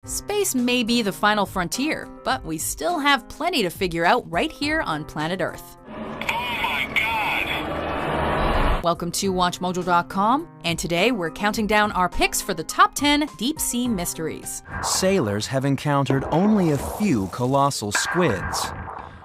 Space may be the final frontier, but we still have plenty to figure out right here on planet Earth. Welcome to WatchMojo.com, and today we're counting down our picks for the top 10 deep-sea mysteries. Sailors have encountered only a few colossal squids,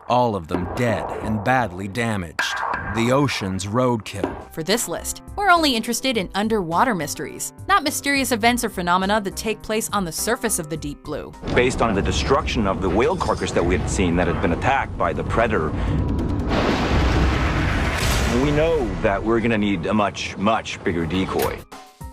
all of them dead and badly damaged. The ocean's roadkill. For this list, we're only interested in underwater mysteries, not mysterious events or phenomena that take place on the surface of the deep blue. Based on the destruction of the whale carcass that we had seen that had been attacked by the predator, we know that we're going to need a much, much bigger decoy.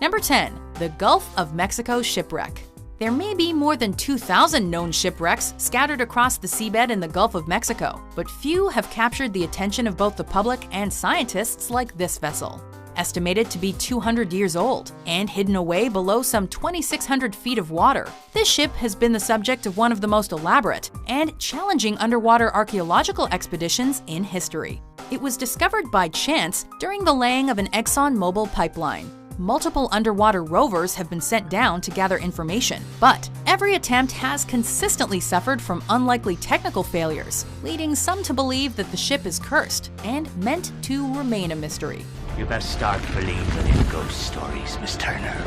Number 10. The Gulf of Mexico shipwreck. There may be more than 2,000 known shipwrecks scattered across the seabed in the Gulf of Mexico, but few have captured the attention of both the public and scientists like this vessel. Estimated to be 200 years old and hidden away below some 2,600 feet of water, this ship has been the subject of one of the most elaborate and challenging underwater archaeological expeditions in history. It was discovered by chance during the laying of an ExxonMobil pipeline. Multiple underwater rovers have been sent down to gather information, but every attempt has consistently suffered from unlikely technical failures, leading some to believe that the ship is cursed and meant to remain a mystery. You best start believing in ghost stories, Miss Turner.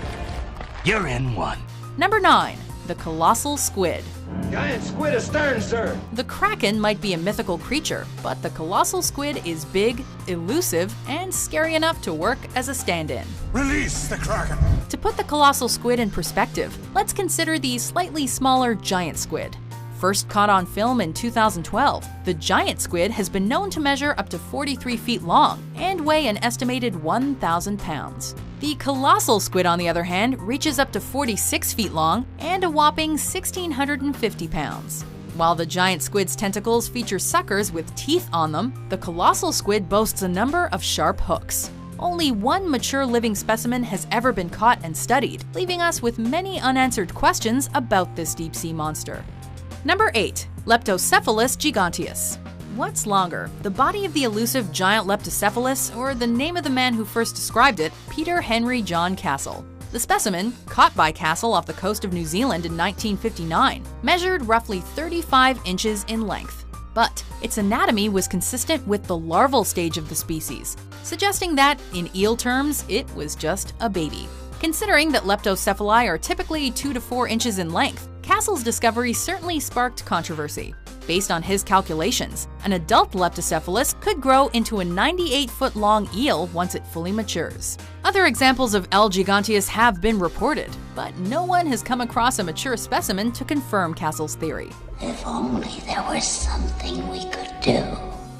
You're in one. Number 9. The Colossal Squid. Giant squid astern, sir. The Kraken might be a mythical creature, but the colossal squid is big, elusive, and scary enough to work as a stand-in. Release the Kraken! To put the colossal squid in perspective, let's consider the slightly smaller giant squid. First caught on film in 2012, the giant squid has been known to measure up to 43 feet long and weigh an estimated 1,000 pounds. The colossal squid, on the other hand, reaches up to 46 feet long and a whopping 1,650 pounds. While the giant squid's tentacles feature suckers with teeth on them, the colossal squid boasts a number of sharp hooks. Only one mature living specimen has ever been caught and studied, leaving us with many unanswered questions about this deep-sea monster. Number 8. Leptocephalus giganteus. What's longer, the body of the elusive giant Leptocephalus or the name of the man who first described it, Peter Henry John Castle? The specimen, caught by Castle off the coast of New Zealand in 1959, measured roughly 35 inches in length. But its anatomy was consistent with the larval stage of the species, suggesting that, in eel terms, it was just a baby. Considering that leptocephali are typically 2 to 4 inches in length, Castle's discovery certainly sparked controversy. Based on his calculations, an adult Leptocephalus could grow into a 98-foot-long eel once it fully matures. Other examples of L. giganteus have been reported, but no one has come across a mature specimen to confirm Castle's theory. If only there was something we could do.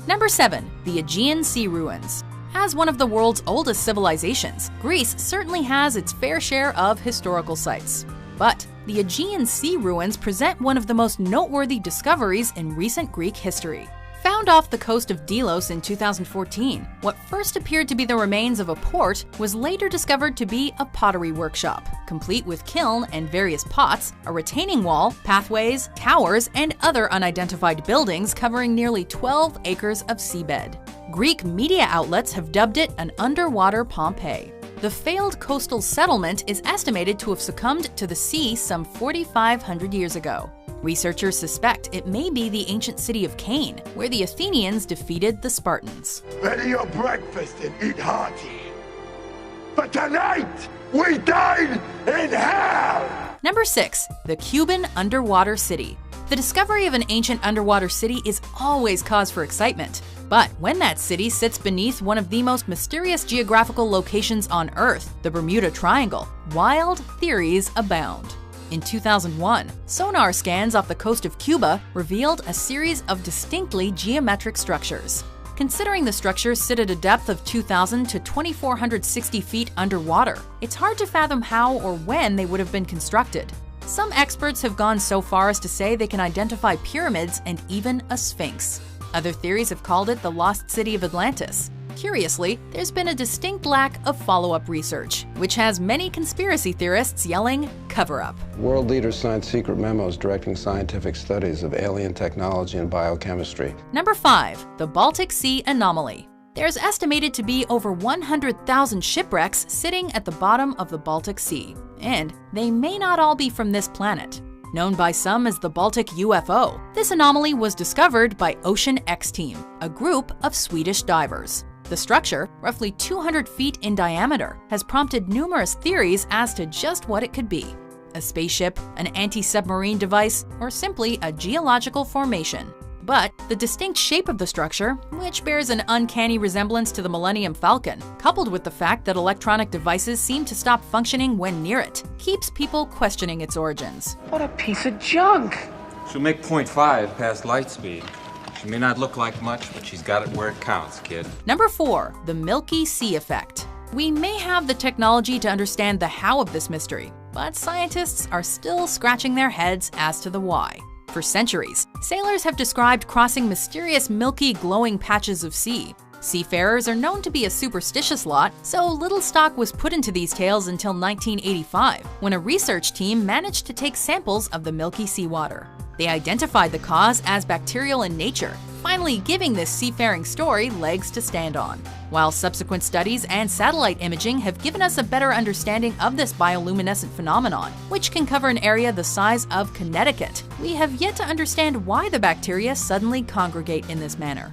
Number 7. The Aegean Sea Ruins. As one of the world's oldest civilizations, Greece certainly has its fair share of historical sites. But the Aegean Sea Ruins present one of the most noteworthy discoveries in recent Greek history. Found off the coast of Delos in 2014, what first appeared to be the remains of a port was later discovered to be a pottery workshop, complete with kiln and various pots, a retaining wall, pathways, towers, and other unidentified buildings covering nearly 12 acres of seabed. Greek media outlets have dubbed it an underwater Pompeii. The failed coastal settlement is estimated to have succumbed to the sea some 4,500 years ago. Researchers suspect it may be the ancient city of Cain, where the Athenians defeated the Spartans. Ready your breakfast and eat hearty. But tonight, we dine in hell! Number 6. The Cuban Underwater City. The discovery of an ancient underwater city is always cause for excitement. But when that city sits beneath one of the most mysterious geographical locations on Earth, the Bermuda Triangle, wild theories abound. In 2001, sonar scans off the coast of Cuba revealed a series of distinctly geometric structures. Considering the structures sit at a depth of 2,000 to 2,460 feet underwater, it's hard to fathom how or when they would have been constructed. Some experts have gone so far as to say they can identify pyramids and even a sphinx. Other theories have called it the lost city of Atlantis. Curiously, there's been a distinct lack of follow-up research, which has many conspiracy theorists yelling, "Cover up." World leaders signed secret memos directing scientific studies of alien technology and biochemistry. Number 5. The Baltic Sea Anomaly. There's estimated to be over 100,000 shipwrecks sitting at the bottom of the Baltic Sea, and they may not all be from this planet. known by some as the Baltic UFO. This anomaly was discovered by Ocean X Team, a group of Swedish divers. The structure, roughly 200 feet in diameter, has prompted numerous theories as to just what it could be. A spaceship, an anti-submarine device, or simply a geological formation. But the distinct shape of the structure, which bears an uncanny resemblance to the Millennium Falcon, coupled with the fact that electronic devices seem to stop functioning when near it, keeps people questioning its origins. What a piece of junk! She'll make 0.5 past light speed. She may not look like much, but she's got it where it counts, kid. Number 4. The Milky Sea Effect. We may have the technology to understand the how of this mystery, but scientists are still scratching their heads as to the why. For centuries, sailors have described crossing mysterious milky glowing patches of sea. Seafarers are known to be a superstitious lot, so little stock was put into these tales until 1985, when a research team managed to take samples of the milky seawater. They identified the cause as bacterial in nature, finally giving this seafaring story legs to stand on. While subsequent studies and satellite imaging have given us a better understanding of this bioluminescent phenomenon, which can cover an area the size of Connecticut, we have yet to understand why the bacteria suddenly congregate in this manner.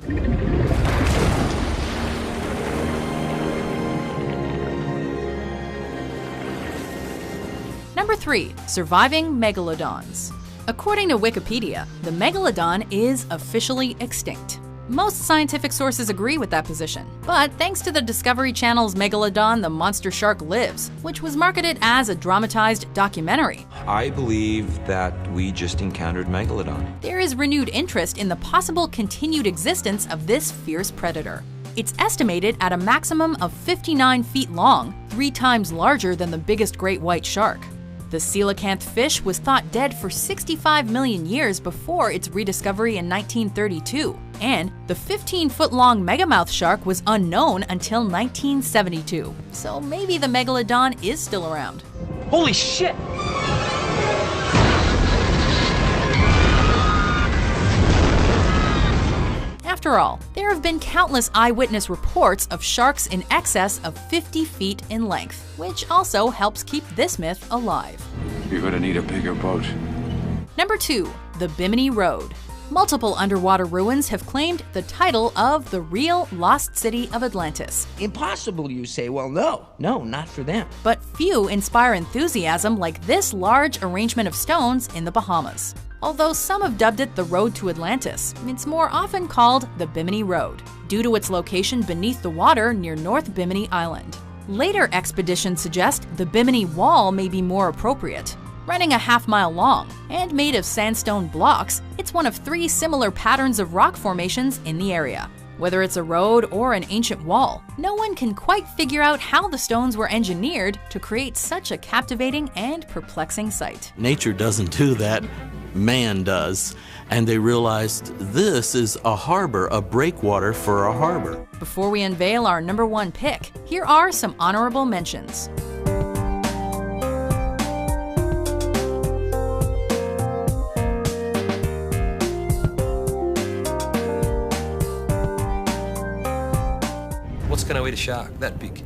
Number 3. Surviving megalodons. According to Wikipedia, the megalodon is officially extinct. Most scientific sources agree with that position, but thanks to the Discovery Channel's Megalodon, the Monster Shark Lives, which was marketed as a dramatized documentary, I believe that we just encountered Megalodon. there is renewed interest in the possible continued existence of this fierce predator. It's estimated at a maximum of 59 feet long, 3 times larger than the biggest great white shark. The coelacanth fish was thought dead for 65 million years before its rediscovery in 1932, and the 15-foot-long megamouth shark was unknown until 1972. So maybe the megalodon is still around. Holy shit! After all, there have been countless eyewitness reports of sharks in excess of 50 feet in length, which also helps keep this myth alive. You're gonna need a bigger boat. Number 2. The Bimini Road. Multiple underwater ruins have claimed the title of the real lost city of Atlantis. Impossible, you say? Well, no, not for them. But few inspire enthusiasm like this large arrangement of stones in the Bahamas. Although some have dubbed it the Road to Atlantis, it's more often called the Bimini Road, due to its location beneath the water near North Bimini Island. Later expeditions suggest the Bimini Wall may be more appropriate. Running a half-mile long and made of sandstone blocks, it's one of 3 similar patterns of rock formations in the area. Whether it's a road or an ancient wall, no one can quite figure out how the stones were engineered to create such a captivating and perplexing sight. Nature doesn't do that. Man does. And they realized this is a harbor, a breakwater for a harbor. Before we unveil our number 1 pick, here are some honorable mentions. What's going to eat a shark that big?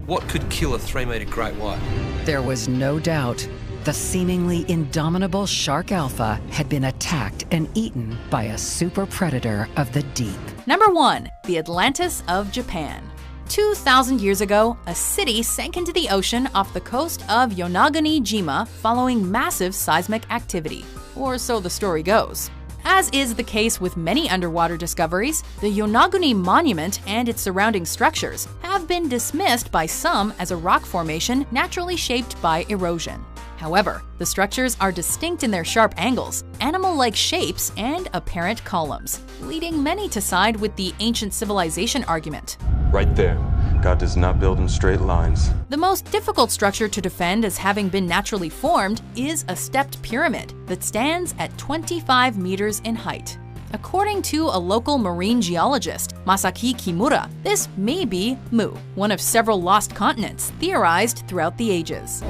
What could kill a 3-meter great white? There was no doubt. The seemingly indomitable Shark Alpha had been attacked and eaten by a super predator of the deep. Number 1. The Atlantis of Japan. 2,000 years ago, a city sank into the ocean off the coast of Yonaguni-jima following massive seismic activity. Or so the story goes. As is the case with many underwater discoveries, the Yonaguni Monument and its surrounding structures have been dismissed by some as a rock formation naturally shaped by erosion. However, the structures are distinct in their sharp angles, animal-like shapes, and apparent columns, leading many to side with the ancient civilization argument. Right there. God does not build in straight lines. The most difficult structure to defend as having been naturally formed is a stepped pyramid that stands at 25 meters in height. According to a local marine geologist, Masaki Kimura, this may be Mu, one of several lost continents theorized throughout the ages.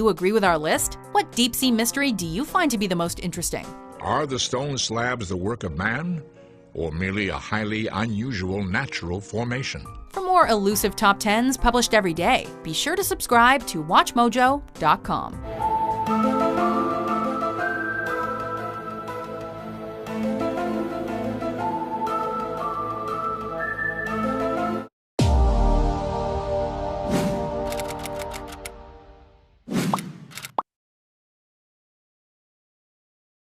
you agree with our list? What deep-sea mystery do you find to be the most interesting? Are the stone slabs the work of man, or merely a highly unusual natural formation? For more elusive top 10s published every day, be sure to subscribe to WatchMojo.com.